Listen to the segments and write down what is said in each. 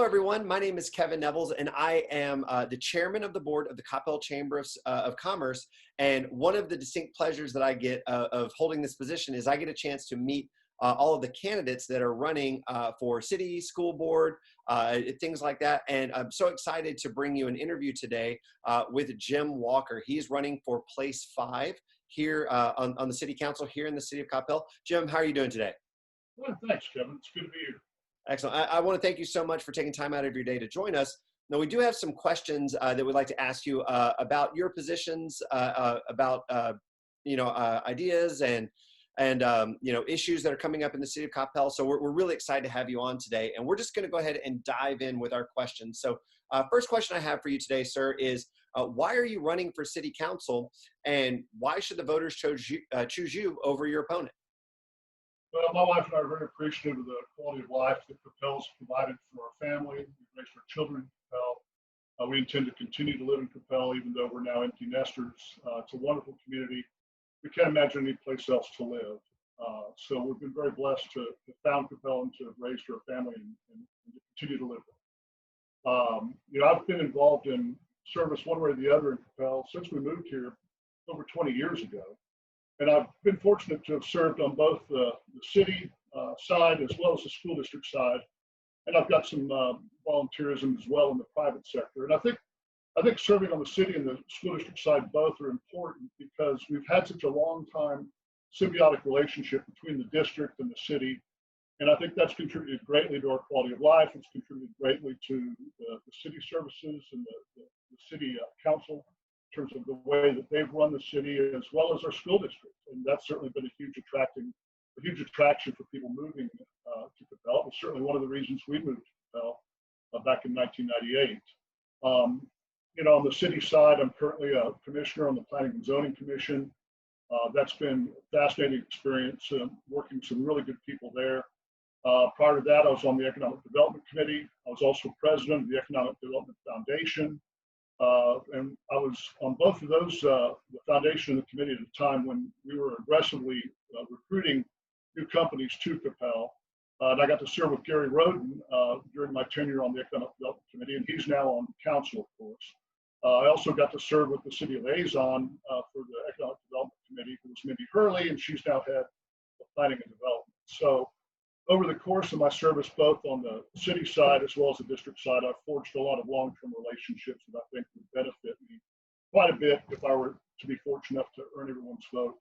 everyone. My name is Kevin Nevels, and I am the chairman of the board of the Coppell Chamber of Commerce. And one of the distinct pleasures that I get of holding this position is I get a chance to meet all of the candidates that are running for city, school board, things like that. And I'm so excited to bring you an interview today with Jim Walker. He's running for place 5 here on the city council here in the city of Coppell. Jim, how are you doing today? Well, thanks, Kevin. It's good to be here. Excellent. I want to thank you so much for taking time out of your day to join us. Now, we do have some questions that we'd like to ask you about your positions, about ideas and issues that are coming up in the city of Coppell. So we're really excited to have you on today, and we're just going to go ahead and dive in with our questions. So first question I have for you today, sir, is why are you running for city council, and why should the voters choose you over your opponent? Well, my wife and I are very appreciative of the quality of life that Coppell's provided for our family. We've raised our children in Coppell. We intend to continue to live in Coppell, even though we're now empty nesters. It's a wonderful community. We can't imagine any place else to live. So we've been very blessed to have found Coppell and to have raised our family and to continue to live there. I've been involved in service one way or the other in Coppell since we moved here over 20 years ago. And I've been fortunate to have served on both the city side as well as the school district side. And I've got some volunteerism as well in the private sector. And I think serving on the city and the school district side both are important because we've had such a long time symbiotic relationship between the district and the city. And I think that's contributed greatly to our quality of life. It's contributed greatly to the city services and the city council in terms of the way that they've run the city, as well as our school district. And that's certainly been a huge attraction for people moving to Coppell. It was certainly one of the reasons we moved to Coppell back in 1998. On the city side, I'm currently a commissioner on the Planning and Zoning Commission. That's been a fascinating experience, working with some really good people there. Prior to that, I was on the Economic Development Committee. I was also president of the Economic Development Foundation. And I was on both of those, the foundation and the committee at a time when we were aggressively recruiting new companies to Coppell. And I got to serve with Gary Roden during my tenure on the Economic Development Committee, and he's now on council, of course. I also got to serve with the city liaison for the Economic Development Committee, who was Mindy Hurley, and she's now head of planning and development. So over the course of my service, both on the city side as well as the district side, I've forged a lot of long-term relationships that I think would benefit me quite a bit if I were to be fortunate enough to earn everyone's vote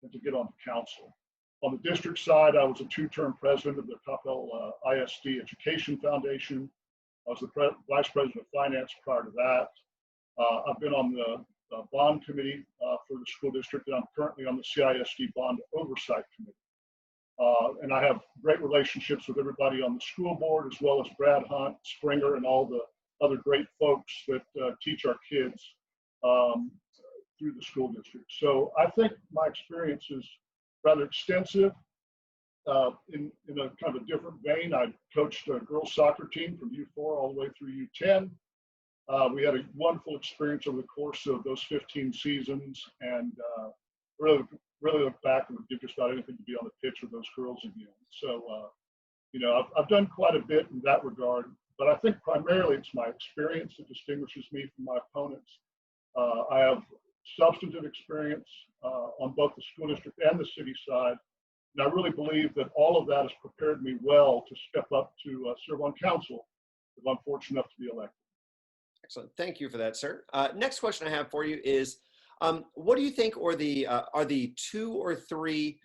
and to get on the council. On the district side, I was a 2-term president of the Coppell ISD Education Foundation. I was the vice president of finance prior to that. I've been on the bond committee for the school district, and I'm currently on the CISD bond oversight committee. And I have great relationships with everybody on the school board, as well as Brad Hunt, Springer, and all the other great folks that teach our kids through the school district. So I think my experience is rather extensive. In a kind of a different vein, I coached a girls soccer team from U4 all the way through U10. We had a wonderful experience over the course of those 15 seasons, and really look back and would give just about anything to be on the pitch with those girls again. So, I've done quite a bit in that regard, but I think primarily it's my experience that distinguishes me from my opponents. I have substantive experience on both the school district and the city side, and I really believe that all of that has prepared me well to step up to serve on council if I'm fortunate enough to be elected. Excellent. Thank you for that, sir. Next question I have for you is, what do you think are the 2 or 3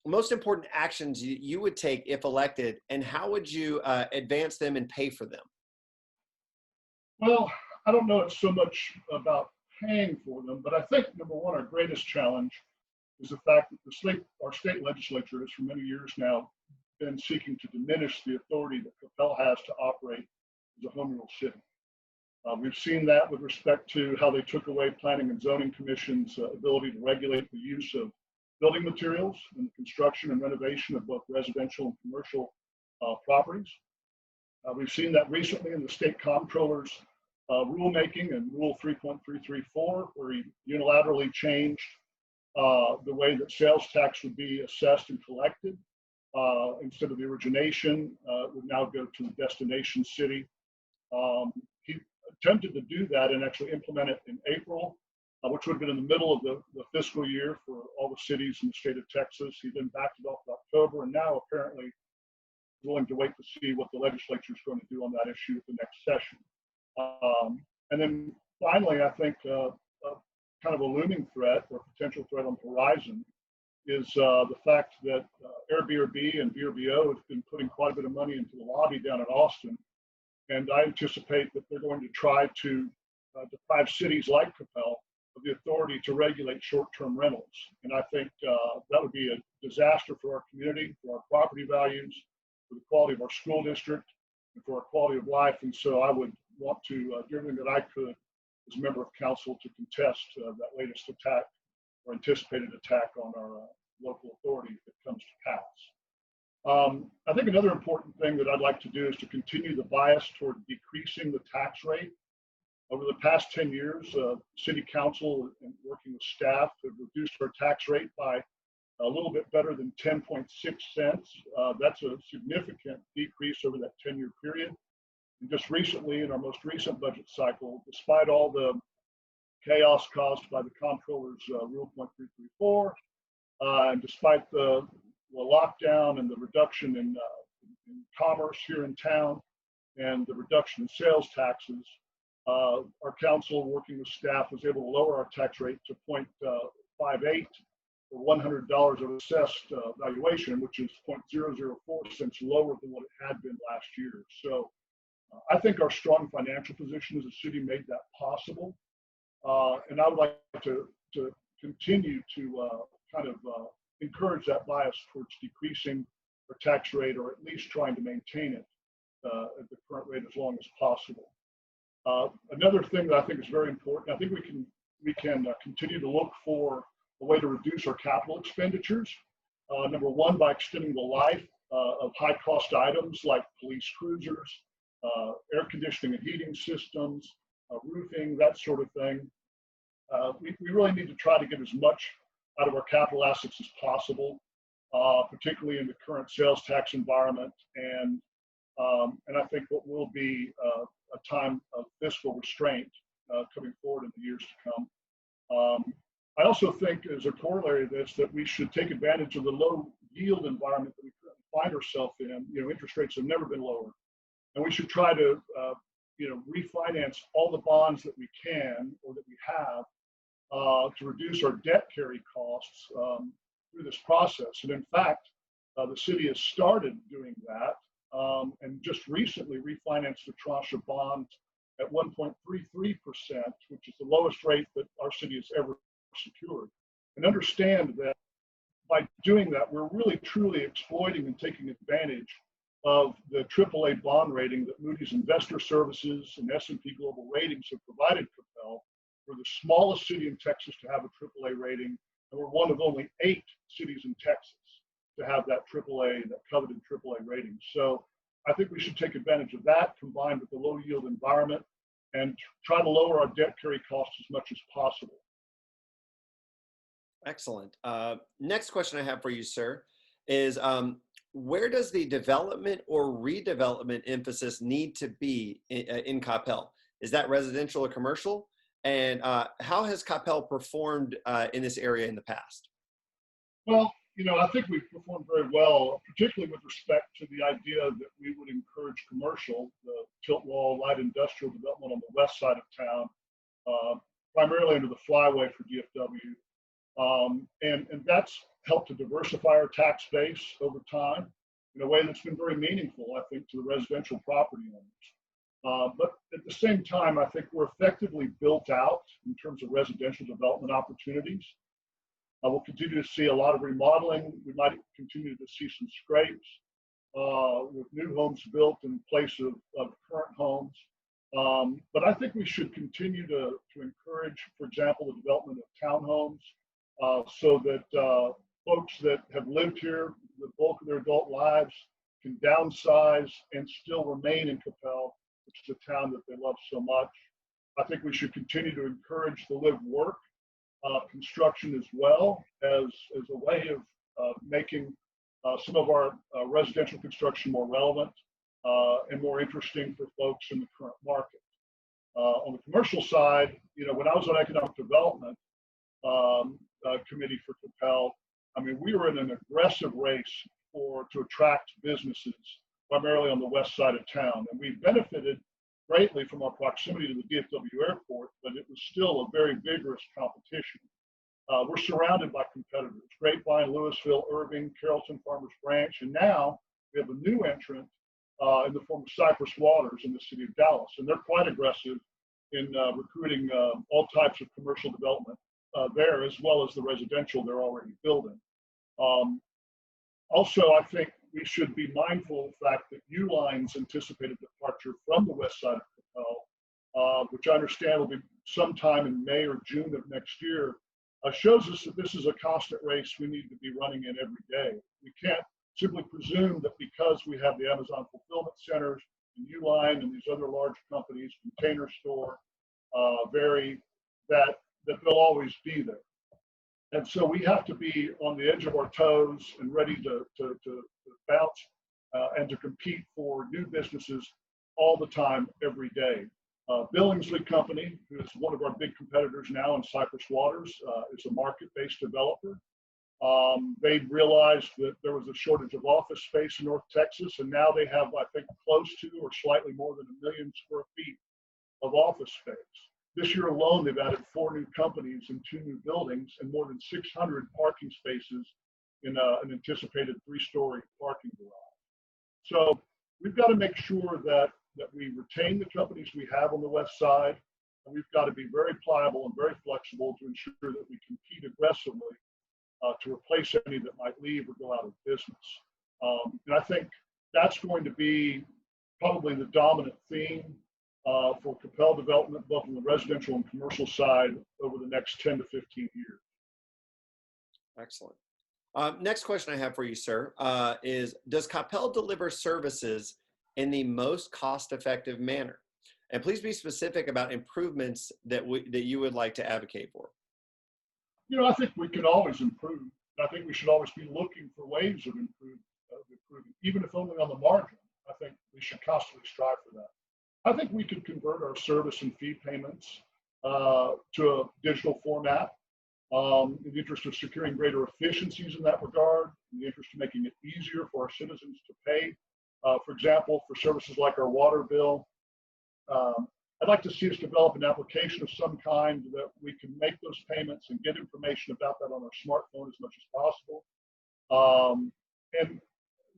most important actions you would take if elected, and how would you advance them and pay for them? Well, I don't know it's so much about paying for them, but I think, number one, our greatest challenge is the fact that our state legislature has for many years now been seeking to diminish the authority that Coppell has to operate as a home rule city. We've seen that with respect to how they took away Planning and Zoning Commission's ability to regulate the use of building materials and the construction and renovation of both residential and commercial properties. We've seen that recently in the state comptroller's rulemaking and Rule 3.334, where he unilaterally changed the way that sales tax would be assessed and collected. instead of the origination, would now go to the destination city. He attempted to do that and actually implement it in April, which would have been in the middle of the fiscal year for all the cities in the state of Texas. He then backed it off in October, and now apparently willing to wait to see what the legislature is going to do on that issue at the next session. And then finally, I think kind of a looming threat or potential threat on the horizon is the fact that Airbnb and VRBO have been putting quite a bit of money into the lobby down in Austin. And I anticipate that they're going to try to deprive cities like Coppell of the authority to regulate short-term rentals. And I think that would be a disaster for our community, for our property values, for the quality of our school district, and for our quality of life. And so I would want to do everything that I could as a member of council to contest that latest attack or anticipated attack on our local authority if it comes to pass. I think another important thing that I'd like to do is to continue the bias toward decreasing the tax rate. Over the past 10 years, City Council and working with staff have reduced our tax rate by a little bit better than 10.6 cents. That's a significant decrease over that 10-year period. And just recently, in our most recent budget cycle, despite all the chaos caused by the comptroller's Rule .334, and despite the lockdown and the reduction in commerce here in town and the reduction in sales taxes, our council, working with staff, was able to lower our tax rate to 0.58 for $100 of assessed valuation, which is 0.004 cents lower than what it had been last year. So I think our strong financial position as a city made that possible. And I would like to continue to kind of encourage that bias towards decreasing our tax rate, or at least trying to maintain it at the current rate as long as possible. Another thing that I think is very important, I think we can continue to look for a way to reduce our capital expenditures. Number one, by extending the life of high cost items like police cruisers, air conditioning and heating systems, roofing, that sort of thing. We really need to try to get as much out of our capital assets as possible, particularly in the current sales tax environment, and I think what will be a time of fiscal restraint coming forward in the years to come. I also think, as a corollary of this, that we should take advantage of the low yield environment that we currently find ourselves in. You know, interest rates have never been lower, and we should try to refinance all the bonds that we can or that we have to reduce our debt carry costs through this process. And in fact, the city has started doing that, and just recently refinanced a tranche of bonds at 1.33%, which is the lowest rate that our city has ever secured. And understand that by doing that, we're really truly exploiting and taking advantage of the AAA bond rating that Moody's Investor Services and S&P Global Ratings have provided Coppell. We're the smallest city in Texas to have a AAA rating, and we're one of only 8 cities in Texas to have that AAA, that coveted AAA rating. So I think we should take advantage of that, combined with the low yield environment, and try to lower our debt carry costs as much as possible. Excellent. Next question I have for you, sir, is where does the development or redevelopment emphasis need to be in Coppell? Is that residential or commercial? And how has Coppell performed in this area in the past? Well, you know, I think we've performed very well, particularly with respect to the idea that we would encourage commercial, the tilt wall light industrial development on the west side of town, primarily under the flyway for DFW. And that's helped to diversify our tax base over time in a way that's been very meaningful, I think, to the residential property owners. But at the same time, I think we're effectively built out in terms of residential development opportunities. We'll continue to see a lot of remodeling. We might continue to see some scrapes with new homes built in place of current homes. But I think we should continue to encourage, for example, the development of townhomes so that folks that have lived here the bulk of their adult lives can downsize and still remain in Coppell, which is a town that they love so much. I think we should continue to encourage the live-work construction as well as a way of making some of our residential construction more relevant and more interesting for folks in the current market. On the commercial side, when I was on economic development committee for Coppell, I mean, we were in an aggressive race to attract businesses, primarily on the west side of town. And we benefited greatly from our proximity to the DFW airport, but it was still a very vigorous competition. We're surrounded by competitors: Grapevine, Louisville, Irving, Carrollton, Farmers Branch, and now we have a new entrant in the form of Cypress Waters in the city of Dallas. And they're quite aggressive in recruiting all types of commercial development there, as well as the residential they're already building. Also, I think we should be mindful of the fact that Uline's anticipated departure from the west side of Coppell, which I understand will be sometime in May or June of next year, shows us that this is a constant race we need to be running in every day. We can't simply presume that because we have the Amazon fulfillment centers and Uline and these other large companies, Container Store, that they'll always be there. And so we have to be on the edge of our toes and ready to bounce and to compete for new businesses all the time, every day. Billingsley Company, who is one of our big competitors now in Cypress Waters, is a market-based developer. They realized that there was a shortage of office space in North Texas, and now they have, I think, close to or slightly more than 1 million square feet of office space. This year alone, they've added 4 new companies and 2 new buildings and more than 600 parking spaces in an anticipated 3-story parking garage. So we've got to make sure that we retain the companies we have on the west side, and we've got to be very pliable and very flexible to ensure that we compete aggressively to replace any that might leave or go out of business. And I think that's going to be probably the dominant theme for Coppell development, both on the residential and commercial side, over the next 10 to 15 years. Excellent. Next question I have for you, sir, is: does Coppell deliver services in the most cost-effective manner? And please be specific about improvements that you would like to advocate for. I think we can always improve. I think we should always be looking for ways of improving, even if only on the margin. I think we should constantly strive for that. I think we could convert our service and fee payments to a digital format in the interest of securing greater efficiencies in that regard, in the interest of making it easier for our citizens to pay. For example, for services like our water bill, I'd like to see us develop an application of some kind that we can make those payments and get information about that on our smartphone as much as possible. And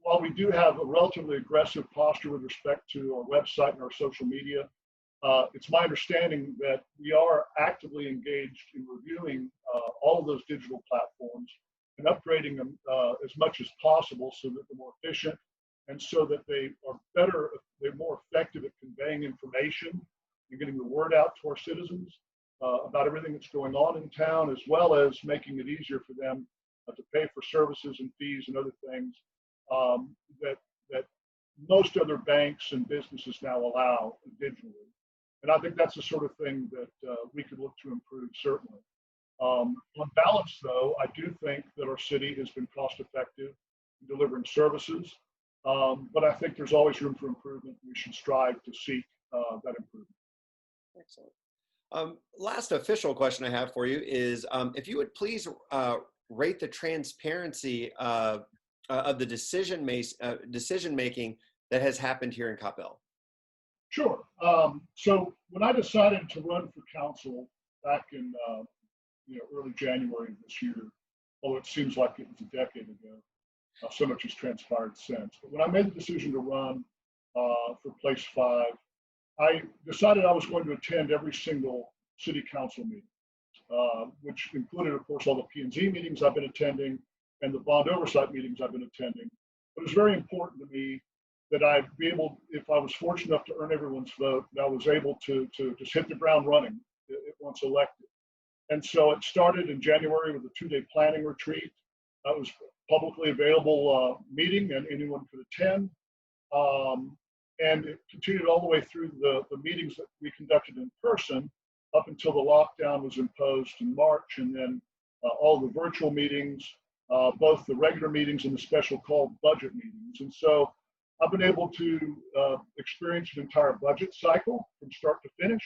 while we do have a relatively aggressive posture with respect to our website and our social media, it's my understanding that we are actively engaged in reviewing all of those digital platforms and upgrading them as much as possible so that they're more efficient and so that they're more effective at conveying information and getting the word out to our citizens about everything that's going on in town, as well as making it easier for them to pay for services and fees and other things that most other banks and businesses now allow digitally. And I think that's the sort of thing that we could look to improve, certainly. On balance, though, I do think that our city has been cost effective in delivering services, but I think there's always room for improvement. We should strive to seek that improvement. Excellent. Last official question I have for you is if you would please rate the transparency of the decision making that has happened here in Coppell. Sure. So when I decided to run for council back in early January of this year, although it seems like it was a decade ago, so much has transpired since. But when I made the decision to run for place 5, I decided I was going to attend every single city council meeting, which included, of course, all the P&Z meetings I've been attending and the bond oversight meetings I've been attending. But it was very important to me that I'd be able, if I was fortunate enough to earn everyone's vote, that I was able to just hit the ground running once elected. And so it started in January with a 2-day planning retreat. That was publicly available meeting and anyone could attend. And it continued all the way through the meetings that we conducted in person up until the lockdown was imposed in March, and then all the virtual meetings both the regular meetings and the special called budget meetings. And so I've been able to experience an entire budget cycle from start to finish.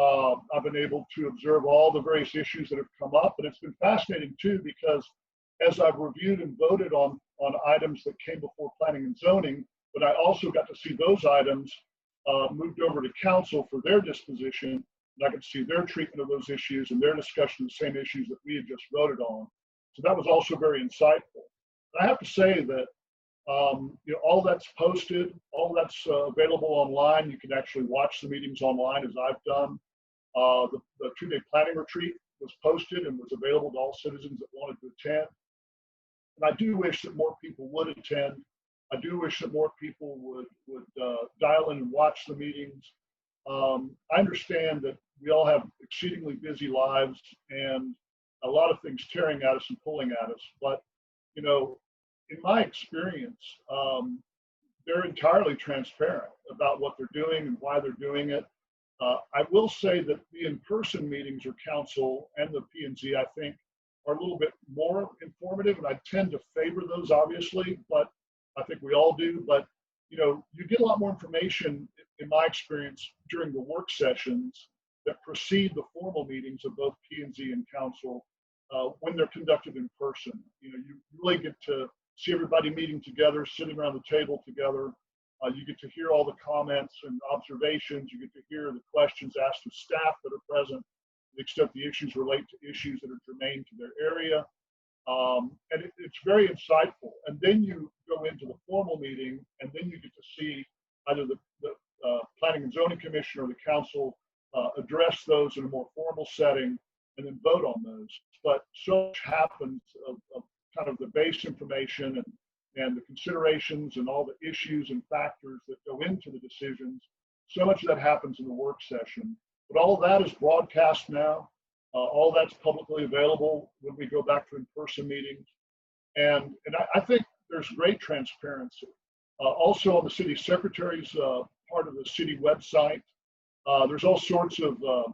I've been able to observe all the various issues that have come up, and it's been fascinating too, because as I've reviewed and voted on items that came before planning and zoning, but I also got to see those items moved over to council for their disposition, and I could see their treatment of those issues and their discussion of the same issues that we had just voted on. So that was also very insightful. I have to say that all that's posted, all that's available online. You can actually watch the meetings online, as I've done. The two-day planning retreat was posted and was available to all citizens that wanted to attend. And I do wish that more people would attend. I do wish that more people would dial in and watch the meetings. I understand that we all have exceedingly busy lives and a lot of things tearing at us and pulling at us. But, in my experience, they're entirely transparent about what they're doing and why they're doing it. I will say that the in-person meetings or council and the P&Z, I think, are a little bit more informative, and I tend to favor those, obviously, but I think we all do. But, you get a lot more information, in my experience, during the work sessions that precede the formal meetings of both P&Z and council when they're conducted in person. You really get to see everybody meeting together, sitting around the table together. You get to hear all the comments and observations. You get to hear the questions asked of staff that are present, to the extent the issues relate to issues that are germane to their area. And it's very insightful. And then you go into the formal meeting, and then you get to see either the Planning and Zoning Commission or the council address those in a more formal setting and then vote on those. But so much happens of kind of the base information and the considerations and all the issues and factors that go into the decisions. So much of that happens in the work session. But all of that is broadcast now. All that's publicly available when we go back to in-person meetings. And I think there's great transparency. Also on the city secretary's part of the city website, there's all sorts of the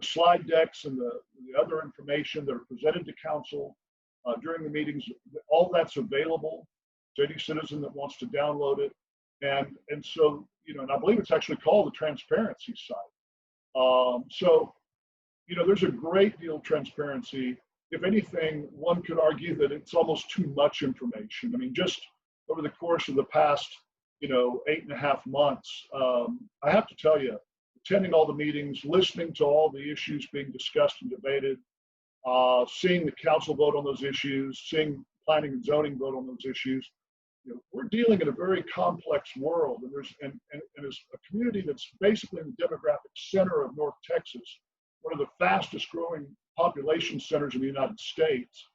slide decks and the other information that are presented to council during the meetings. All that's available to any citizen that wants to download it. And so, and I believe it's actually called the transparency site. So, there's a great deal of transparency. If anything, one could argue that it's almost too much information. I mean, just over the course of the past, 8.5 months, I have to tell you, attending all the meetings, listening to all the issues being discussed and debated, seeing the council vote on those issues, seeing planning and zoning vote on those issues, we're dealing in a very complex world, and as a community that's basically in the demographic center of North Texas, one of the fastest growing population centers in the United States.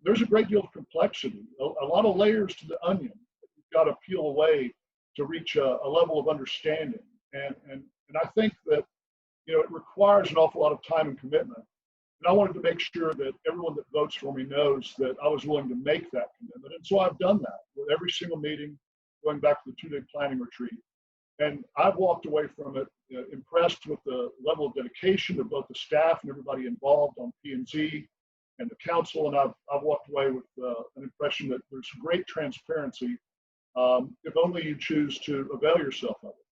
There's a great deal of complexity, a lot of layers to the onion that you've got to peel away to reach a level of understanding. And I think that, it requires an awful lot of time and commitment. And I wanted to make sure that everyone that votes for me knows that I was willing to make that commitment. And so I've done that with every single meeting, going back to the two-day planning retreat. And I've walked away from it impressed with the level of dedication of both the staff and everybody involved on P&Z and the council. And I've walked away with an impression that there's great transparency if only you choose to avail yourself of it.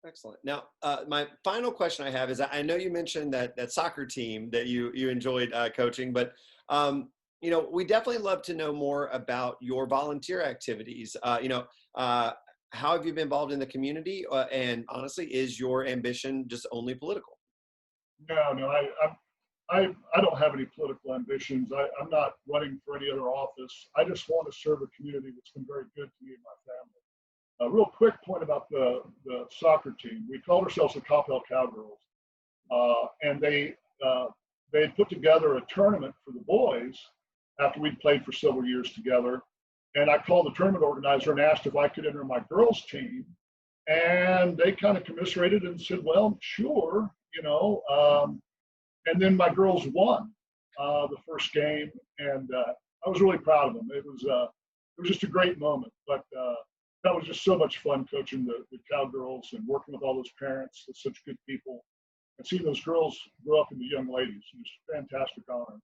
Excellent. Now, my final question I have is, I know you mentioned that soccer team that you enjoyed coaching, but we definitely love to know more about your volunteer activities. How have you been involved in the community? And honestly, is your ambition just only political? No, I don't have any political ambitions. I'm not running for any other office. I just want to serve a community that's been very good to me and my family. A real quick point about the soccer team. We called ourselves the Coppell Cowgirls, and they had put together a tournament for the boys after we'd played for several years together. And I called the tournament organizer and asked if I could enter my girls' team, and they kind of commiserated and said, "Well, sure," And then my girls won the first game, and I was really proud of them. It was just a great moment, but. That was just so much fun coaching the Cowgirls and working with all those parents. They're such good people. And seeing those girls grow up into young ladies, it was a fantastic honor.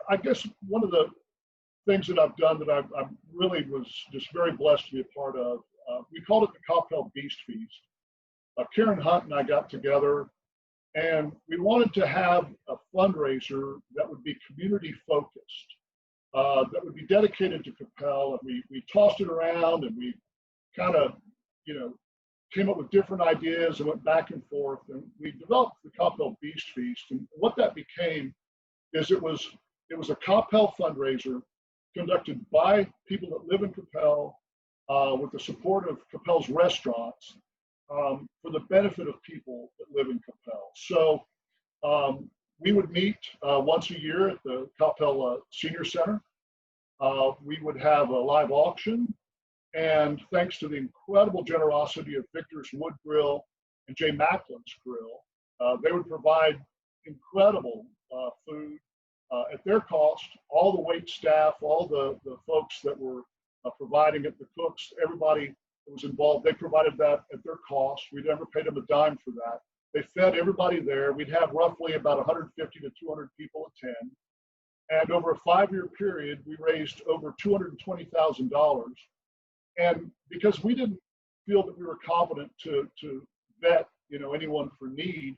I guess one of the things that I've done that I really was just very blessed to be a part of, we called it the Coppell Beast Feast. Karen Hunt and I got together, and we wanted to have a fundraiser that would be community focused, that would be dedicated to Coppell. And we tossed it around, and we kind of, came up with different ideas and went back and forth. And we developed the Coppell Beast Feast. And what that became is it was a Coppell fundraiser conducted by people that live in Coppell, with the support of Coppell's restaurants, for the benefit of people that live in Coppell. So we would meet once a year at the Coppell Senior Center. We would have a live auction, and thanks to the incredible generosity of Victor's Wood Grill and Jay Macklin's Grill, they would provide incredible food at their cost. All the wait staff, all the folks that were providing it, the cooks, everybody that was involved, they provided that at their cost. We never paid them a dime for that. They fed everybody there. We'd have roughly about 150 to 200 people attend. And over a 5-year period, we raised over $220,000. And because we didn't feel that we were competent to vet, anyone for need,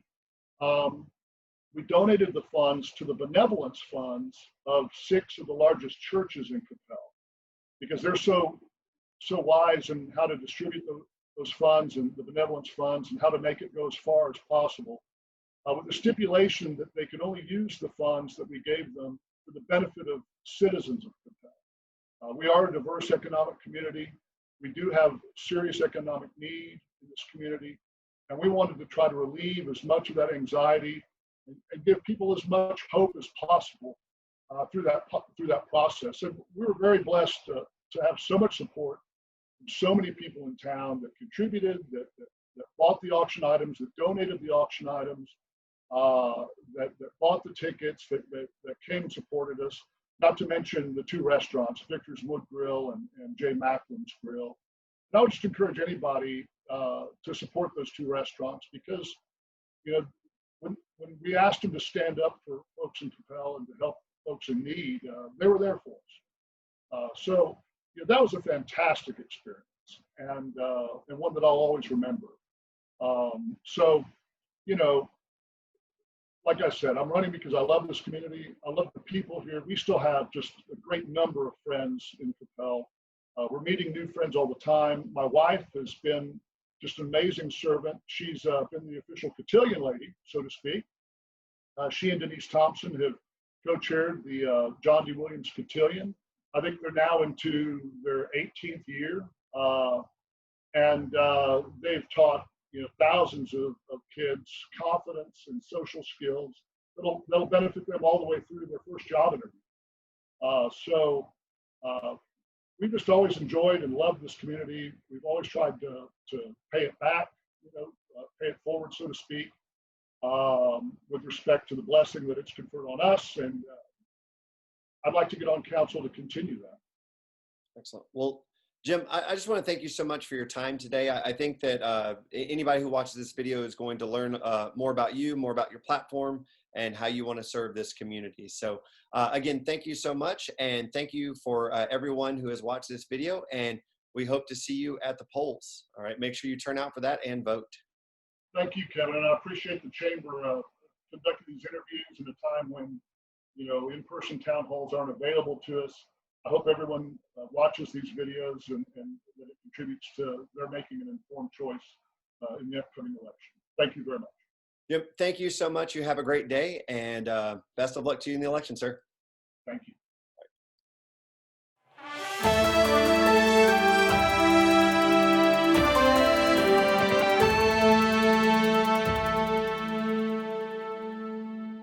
we donated the funds to the benevolence funds of 6 of the largest churches in Coppell, because they're so wise in how to distribute those funds and the benevolence funds and how to make it go as far as possible, with the stipulation that they could only use the funds that we gave them for the benefit of citizens of Coppell. We are a diverse economic community. We do have serious economic need in this community, and we wanted to try to relieve as much of that anxiety and give people as much hope as possible through that process. And we were very blessed to have so much support from so many people in town that contributed, that bought the auction items, that donated the auction items, that bought the tickets, that came and supported us. Not to mention the 2 restaurants, Victor's Wood Grill and Jay Macklin's Grill. And I would just encourage anybody to support those 2 restaurants, because when we asked them to stand up for folks in Coppell and to help folks in need, they were there for us. So that was a fantastic experience, and one that I'll always remember. So like I said, I'm running because I love this community. I love the people here. We still have just a great number of friends in Coppell. We're meeting new friends all the time. My wife has been just an amazing servant. She's been the official cotillion lady, so to speak. She and Denise Thompson have co-chaired the John D. Williams Cotillion. I think they're now into their 18th year, and they've taught thousands of kids confidence and social skills that'll benefit them all the way through their first job interview. So we've just always enjoyed and loved this community. We've always tried to pay it back, pay it forward, so to speak, with respect to the blessing that it's conferred on us. And I'd like to get on council to continue that. Excellent. Well, Jim, I just want to thank you so much for your time today. I think that anybody who watches this video is going to learn more about you, more about your platform, and how you want to serve this community. So again, thank you so much. And thank you for everyone who has watched this video. And we hope to see you at the polls. All right. Make sure you turn out for that and vote. Thank you, Kevin. And I appreciate the chamber conducting these interviews at a time when, in-person town halls aren't available to us. I hope everyone watches these videos and that it contributes to their making an informed choice in the upcoming election. Thank you very much. Yep. Thank you so much. You have a great day, and best of luck to you in the election, sir.